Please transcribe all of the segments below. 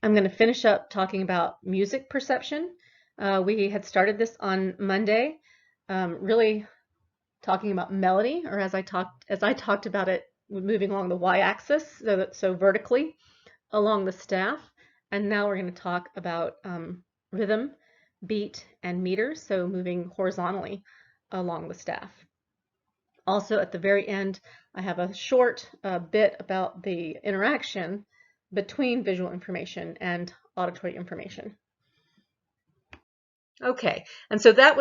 I'm going to finish up talking about music perception. We had started this on Monday, really talking about melody, or as I talked about it, moving along the y-axis, so vertically along the staff. And now we're going to talk about rhythm, beat, and meter, so moving horizontally along the staff. Also, at the very end, I have a short bit about the interaction between visual information and auditory information. Okay, and so that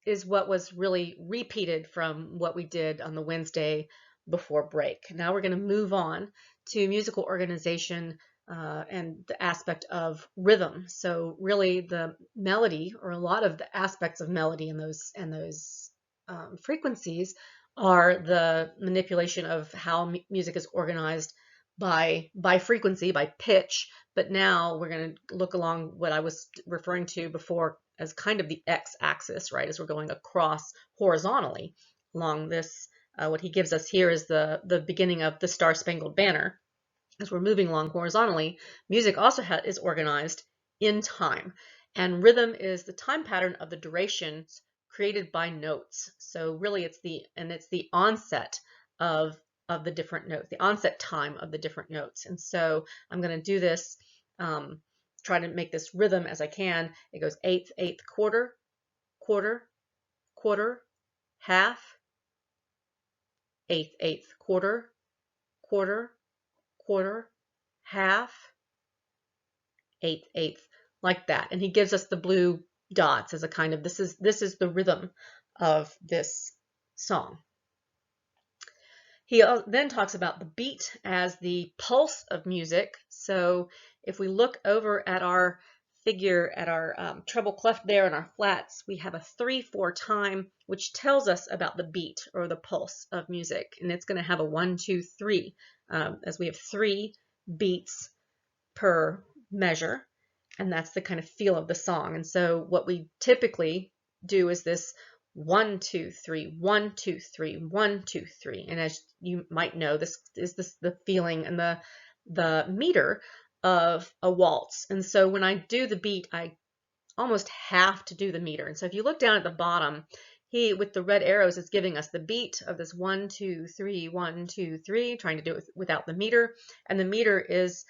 is what was really repeated from what we did on the Wednesday before break. Now we're going to move on to musical organization and the aspect of rhythm. So really the melody, or a lot of the aspects of melody and those frequencies, are the manipulation of how music is organized by frequency, by pitch. But now we're going to look along what I was referring to before as kind of the x-axis, right, as we're going across horizontally along this. What he gives us here is the beginning of the Star-Spangled Banner. As we're moving along horizontally, music also is organized in time, and rhythm is the time pattern of the durations created by notes. So really it's the onset of the different notes, the onset time of the different notes. And so I'm going to do this, try to make this rhythm as I can. It goes eighth, eighth, quarter, quarter, quarter, half, eighth, eighth, quarter, quarter, quarter, half, eighth, eighth, like that. And he gives us the blue dots as a kind of, this is the rhythm of this song. He then talks about the beat as the pulse of music. So if we look over at our figure, at our treble clef there and our flats, we have a 3/4 time, which tells us about the beat or the pulse of music. And it's going to have a 1, 2, 3, as we have 3 beats per measure. And that's the kind of feel of the song. And so what we typically do is this 1, 2, 3, 1, 2, 3, 1, 2, 3. And as you might know, this is the feeling and the meter of a waltz. And so when I do the beat, I almost have to do the meter. And so if you look down at the bottom, he, with the red arrows, is giving us the beat of this 1, 2, 3, 1, 2, 3, trying to do it without the meter. And the meter is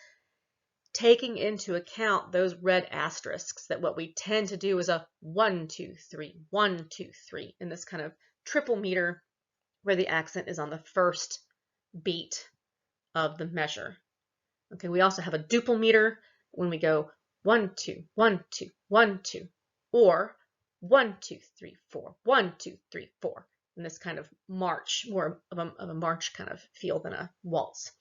taking into account those red asterisks, that what we tend to do is a 1, 2, 3, 1, 2, 3 in this kind of triple meter where the accent is on the first beat of the measure. Okay, we also have a duple meter when we go 1, 2, 1, 2, 1, 2, or 1, 2, 3, 4, 1, 2, 3, 4 in this kind of march, more of a march kind of feel than a waltz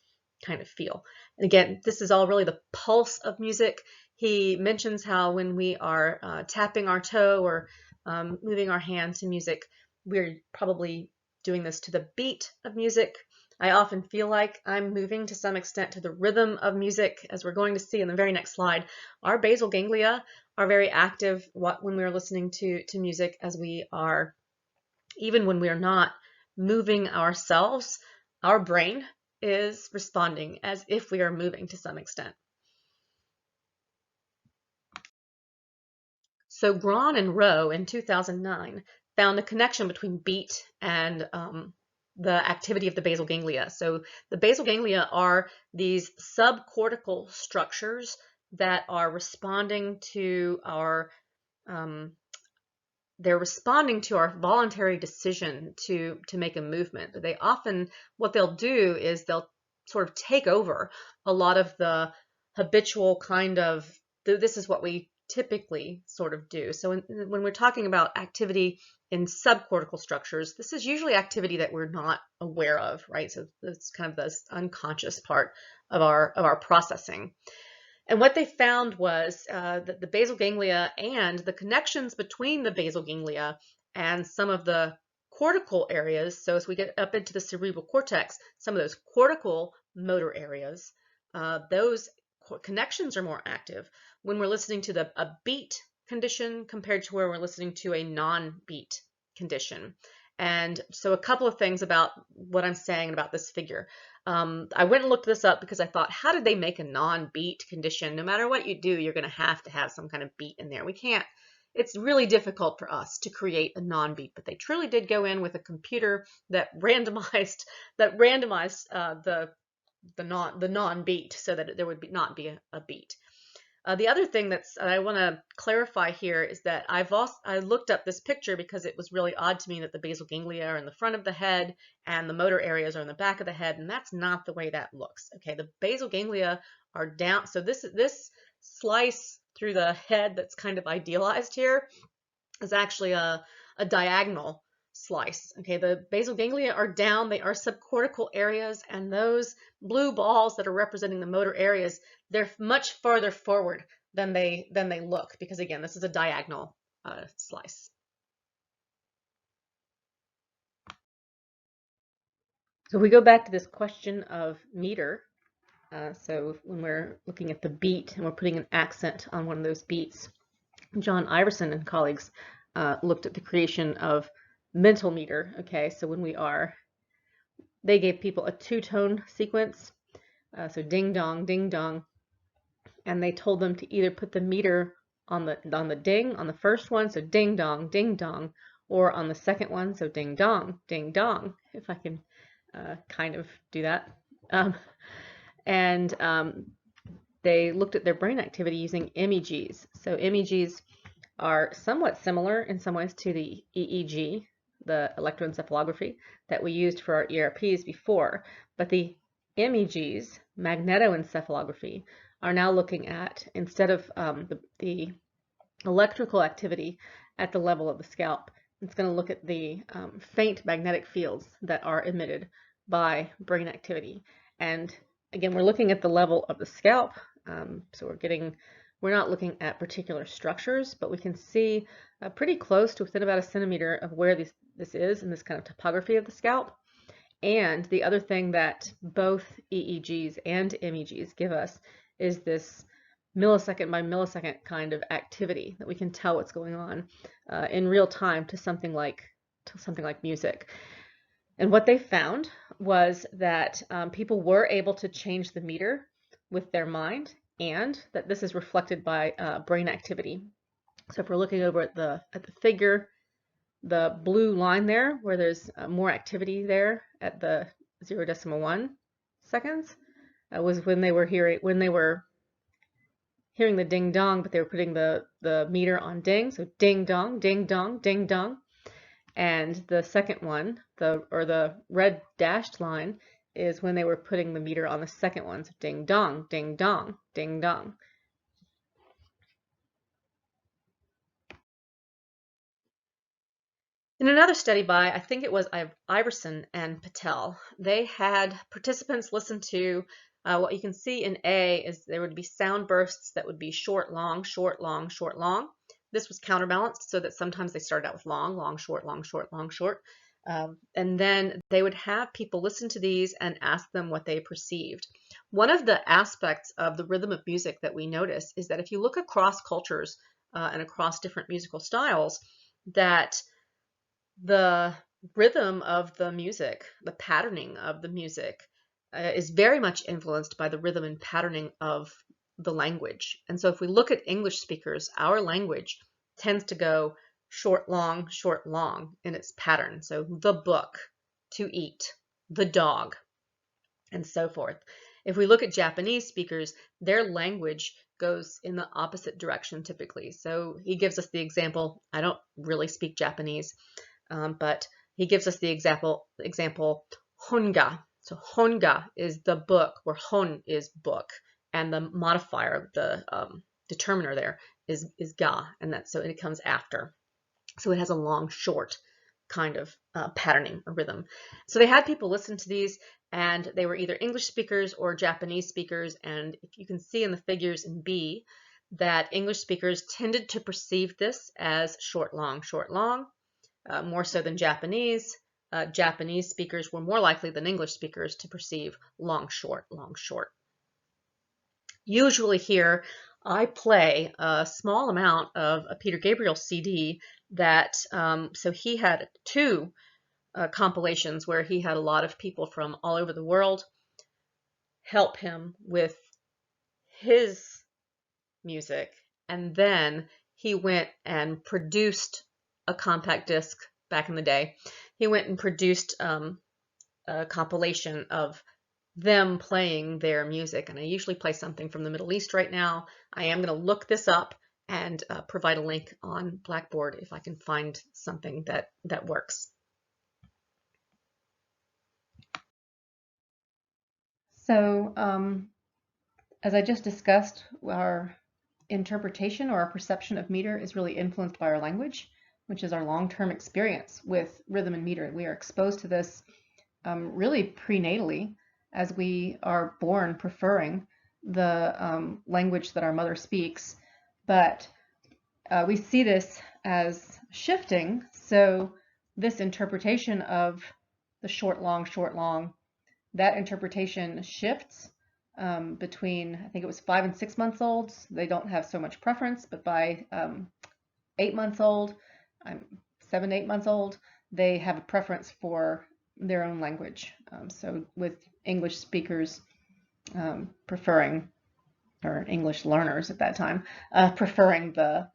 kind of feel. And again, this is all really the pulse of music. He mentions how when we are tapping our toe or moving our hand to music, we're probably doing this to the beat of music. I often feel like I'm moving to some extent to the rhythm of music, as we're going to see in the very next slide. Our basal ganglia are very active when we're listening to music, as we are, even when we are not moving ourselves, our brain is responding as if we are moving to some extent. So Braun and Rowe in 2009 found a connection between beat and the activity of the basal ganglia. So the basal ganglia are these subcortical structures that are responding to our they're responding to our voluntary decision to make a movement. They often, what they'll do is they'll sort of take over a lot of the habitual kind of, this is what we typically sort of do. So when we're talking about activity in subcortical structures, this is usually activity that we're not aware of, right? So it's kind of this unconscious part of our processing. And what they found was that the basal ganglia and the connections between the basal ganglia and some of the cortical areas, so as we get up into the cerebral cortex, some of those cortical motor areas, those connections are more active when we're listening to a beat condition compared to where we're listening to a non-beat condition. And so a couple of things about what I'm saying about this figure. I went and looked this up because I thought, how did they make a non-beat condition? No matter what you do, you're going to have some kind of beat in there. We can't, it's really difficult for us to create a non-beat, but they truly did go in with a computer that randomized the non-beat so that there would not be a beat. The other thing I want to clarify here is that I looked up this picture because it was really odd to me that the basal ganglia are in the front of the head and the motor areas are in the back of the head, and that's not the way that looks. Okay, the basal ganglia are down. So this slice through the head that's kind of idealized here is actually a diagonal slice. Okay, the basal ganglia are down, they are subcortical areas, and those blue balls that are representing the motor areas, they're much farther forward than they look, because again, this is a diagonal slice. So if we go back to this question of meter, so when we're looking at the beat and we're putting an accent on one of those beats, John Iverson and colleagues looked at the creation of mental meter. Okay, so when they gave people a two-tone sequence, so ding dong, and they told them to either put the meter on the ding on the first one, so ding dong, or on the second one, so ding dong, if I can kind of do that. They looked at their brain activity using MEGs. So MEGs are somewhat similar in some ways to the EEG, the electroencephalography, that we used for our ERPs before. But the MEGs, magnetoencephalography, are now looking at, instead of the electrical activity at the level of the scalp, it's going to look at the faint magnetic fields that are emitted by brain activity. And again, we're looking at the level of the scalp, so we're not looking at particular structures, but we can see pretty close to within about a centimeter of where this is in this kind of topography of the scalp. And the other thing that both EEGs and MEGs give us is this millisecond by millisecond kind of activity that we can tell what's going on in real time to something like music. And what they found was that people were able to change the meter with their mind, and that this is reflected by brain activity. So if we're looking over at the figure, the blue line there, where there's more activity there at the 0.1 seconds, was when they were hearing the ding dong, but they were putting the meter on ding, so ding dong, ding dong, ding dong. And the second one, the red dashed line, is when they were putting the meter on the second one, so ding dong, ding dong, ding dong. In another study by, I think it was Iverson and Patel, they had participants listen to what you can see in A is there would be sound bursts that would be short, long, short, long, short, long. This was counterbalanced so that sometimes they started out with long, long, short, long, short, long, short. And then they would have people listen to these and ask them what they perceived. One of the aspects of the rhythm of music that we notice is that if you look across cultures and across different musical styles, that the rhythm of the music, the patterning of the music, is very much influenced by the rhythm and patterning of the language. And so if we look at English speakers, our language tends to go short, long in its pattern. So the book, to eat, the dog, and so forth. If we look at Japanese speakers, their language goes in the opposite direction typically. So he gives us the example, I don't really speak Japanese, but he gives us the example honga. So honga is the book, where hon is book, and the modifier, the determiner there is ga, and so it comes after. So it has a long, short kind of patterning or rhythm. So they had people listen to these, and they were either English speakers or Japanese speakers. And if you can see in the figures in B, that English speakers tended to perceive this as short, long, more so than Japanese. Japanese speakers were more likely than English speakers to perceive long, short. Usually here, I play a small amount of a Peter Gabriel CD that, so he had two compilations where he had a lot of people from all over the world help him with his music, and then he went and produced a compact disc back in the day. He went and produced a compilation of them playing their music, and I usually play something from the Middle East right now. I am going to look this up and provide a link on Blackboard if I can find something that works. So as I just discussed, our interpretation or our perception of meter is really influenced by our language, which is our long-term experience with rhythm and meter. We are exposed to this really prenatally as we are born preferring the language that our mother speaks, but we see this as shifting. So this interpretation of the short, long, that interpretation shifts between, I think it was 5 and 6 months old. They don't have so much preference, but by 8 months old, 7 to 8 months old, they have a preference for their own language. So with English speakers preferring, or English learners at that time, preferring the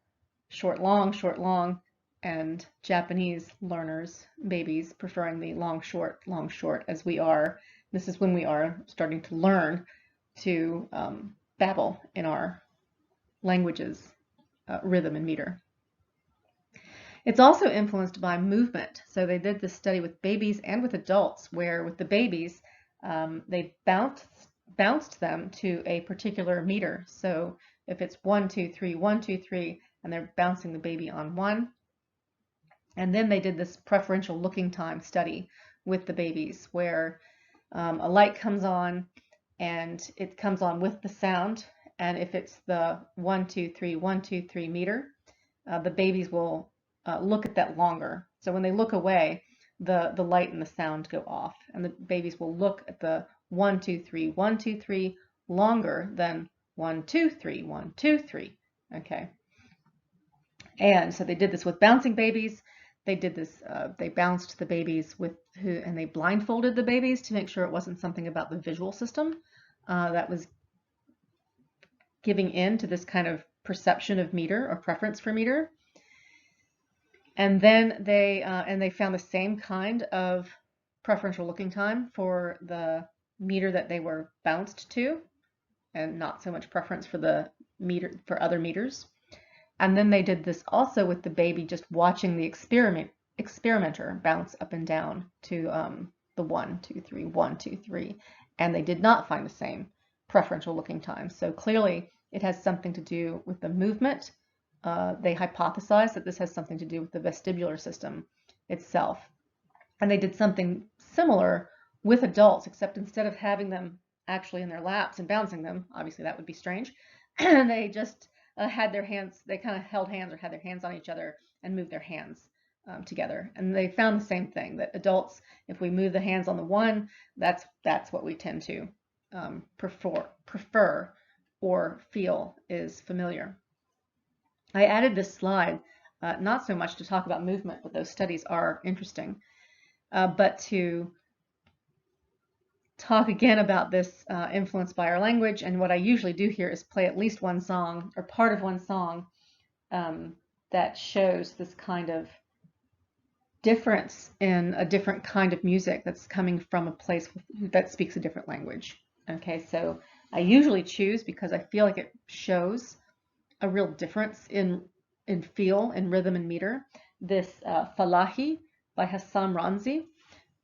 short, long, and Japanese learners, babies, preferring the long, short, as we are. This is when we are starting to learn to babble in our languages, rhythm and meter. It's also influenced by movement. So they did this study with babies and with adults, where with the babies, they bounced them to a particular meter. So if it's 1, 2, 3, 1, 2, 3, and they're bouncing the baby on 1. And then they did this preferential looking time study with the babies, where a light comes on and it comes on with the sound. And if it's the 1, 2, 3, 1, 2, 3 meter, the babies will look at that longer. So when they look away, the light and the sound go off, and the babies will look at the 1, 2, 3, 1, 2, 3 longer than 1, 2, 3, 1, 2, 3. Okay. And so they did this with bouncing babies. They did this, they bounced the babies and they blindfolded the babies to make sure it wasn't something about the visual system that was giving in to this kind of perception of meter or preference for meter. And then they found the same kind of preferential looking time for the meter that they were bounced to, and not so much preference for the meter for other meters. And then they did this also with the baby just watching the experimenter bounce up and down to the 1, 2, 3, 1, 2, 3, and they did not find the same preferential looking time. So clearly it has something to do with the movement. They hypothesized that this has something to do with the vestibular system itself. And they did something similar with adults, except instead of having them actually in their laps and bouncing them, obviously that would be strange, they just had their hands, they kind of held hands or had their hands on each other and moved their hands together. And they found the same thing, that adults, if we move the hands on the 1, that's what we tend to prefer or feel is familiar. I added this slide, not so much to talk about movement, but those studies are interesting, but to talk again about this influence by our language. And what I usually do here is play at least one song or part of one song that shows this kind of difference in a different kind of music that's coming from a place that speaks a different language. Okay, so I usually choose, because I feel like it shows a real difference in feel and rhythm and meter, this Falahi by Hassan Ramzi.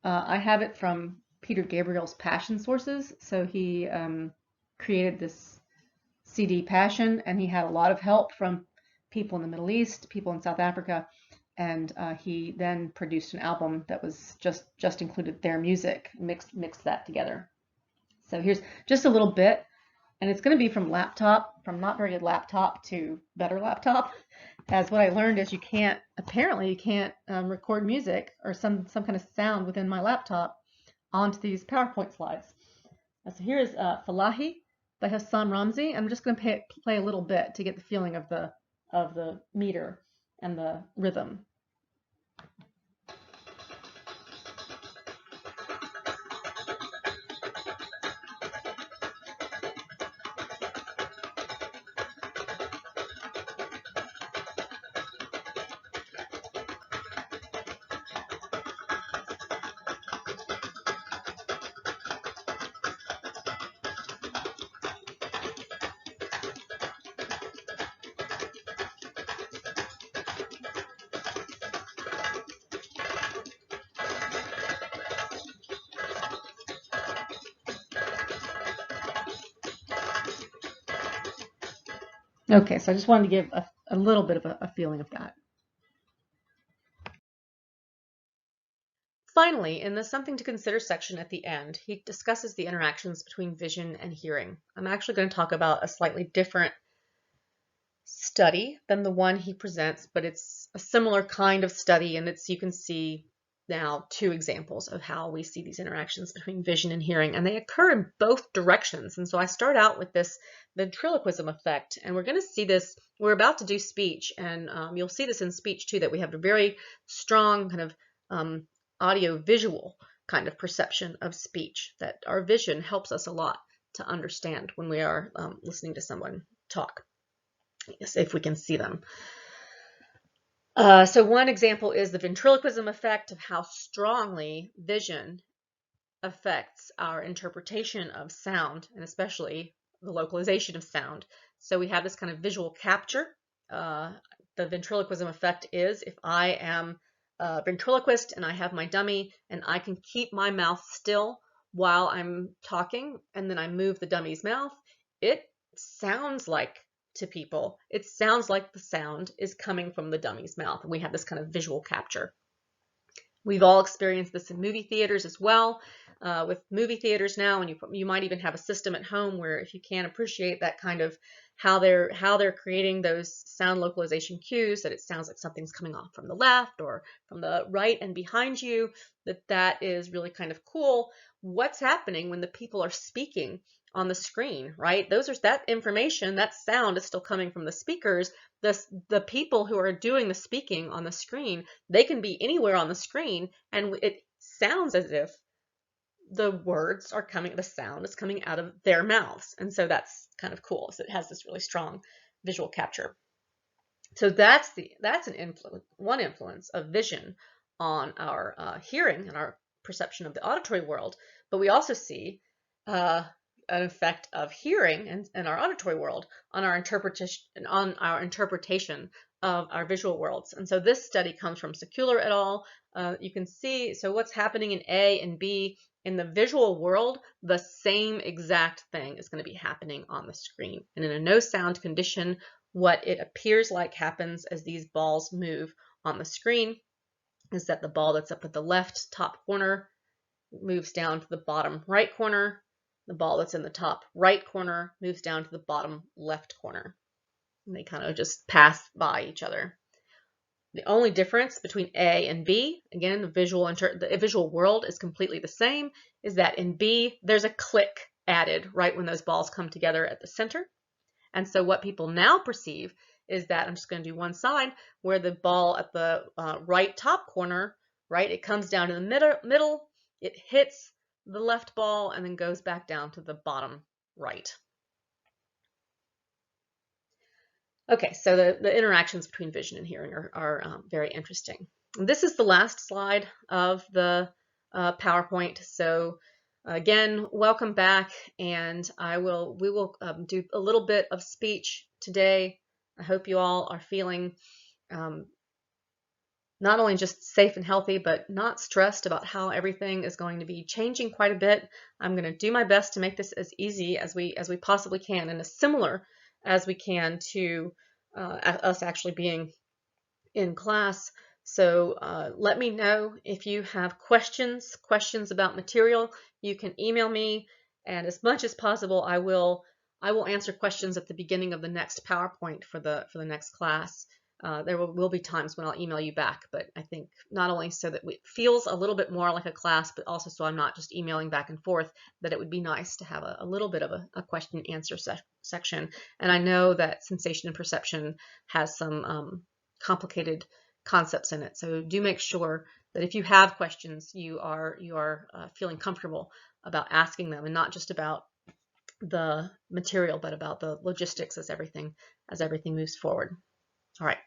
I have it from Peter Gabriel's Passion Sources. So he created this CD Passion, and he had a lot of help from people in the Middle East, people in South Africa, and he then produced an album that was just included their music, mixed that together. So here's just a little bit, and it's going to be from not very good laptop to better laptop, as what I learned is apparently you can't record music or some kind of sound within my laptop onto these PowerPoint slides. So here's Falahi by Hassan Ramzi. I'm just going to play a little bit to get the feeling of the meter and the rhythm. Okay, so I just wanted to give a little bit of a feeling of that. Finally, in the Something to Consider section at the end, he discusses the interactions between vision and hearing. I'm actually going to talk about a slightly different study than the one he presents, but it's a similar kind of study, and you can see now two examples of how we see these interactions between vision and hearing, and they occur in both directions. And so I start out with this ventriloquism effect, and we're going to see this, we're about to do speech, and you'll see this in speech too, that we have a very strong kind of audio-visual kind of perception of speech, that our vision helps us a lot to understand when we are listening to someone talk, if we can see them. So one example is the ventriloquism effect of how strongly vision affects our interpretation of sound, and especially the localization of sound. So we have this kind of visual capture. The ventriloquism effect is if I am a ventriloquist and I have my dummy and I can keep my mouth still while I'm talking and then I move the dummy's mouth, it sounds like, to people, it sounds like the sound is coming from the dummy's mouth. And we have this kind of visual capture. We've all experienced this in movie theaters as well. With movie theaters now, and you might even have a system at home where, if you can't appreciate that kind of how they're creating those sound localization cues, that it sounds like something's coming off from the left or from the right and behind you, that is really kind of cool. What's happening when the people are speaking on the screen, right? That information, that sound is still coming from the speakers. The people who are doing the speaking on the screen, they can be anywhere on the screen, and it sounds as if the words are coming, the sound is coming out of their mouths. And so that's kind of cool. So it has this really strong visual capture. So that's one influence of vision on our hearing and our perception of the auditory world. But we also see an effect of hearing and our auditory world on our interpretation of our visual worlds. And so this study comes from Secular et al. You can see, so what's happening in A and B in the visual world, the same exact thing is going to be happening on the screen. And in a no sound condition, what it appears like happens as these balls move on the screen is that the ball that's up at the left top corner moves down to the bottom right corner. The ball that's in the top right corner moves down to the bottom left corner. And they kind of just pass by each other. The only difference between A and B, again, the visual world is completely the same, is that in B, there's a click added right when those balls come together at the center. And so what people now perceive is that, I'm just going to do one side, where the ball at the right top corner, right, it comes down to the middle, it hits the left ball, and then goes back down to the bottom right. Okay, so the interactions between vision and hearing are very interesting. And this is the last slide of the PowerPoint. So again, welcome back, and we will do a little bit of speech today. I hope you all are feeling not only just safe and healthy, but not stressed about how everything is going to be changing quite a bit. I'm going to do my best to make this as easy as we possibly can, and as similar as we can to us actually being in class. So let me know if you have questions about material. You can email me, and as much as possible, I will answer questions at the beginning of the next PowerPoint for the next class. There will be times when I'll email you back, but I think not only so that it feels a little bit more like a class, but also so I'm not just emailing back and forth, that it would be nice to have a little bit of a question and answer section. And I know that sensation and perception has some complicated concepts in it. So do make sure that if you have questions, you are feeling comfortable about asking them, and not just about the material, but about the logistics as everything moves forward. All right.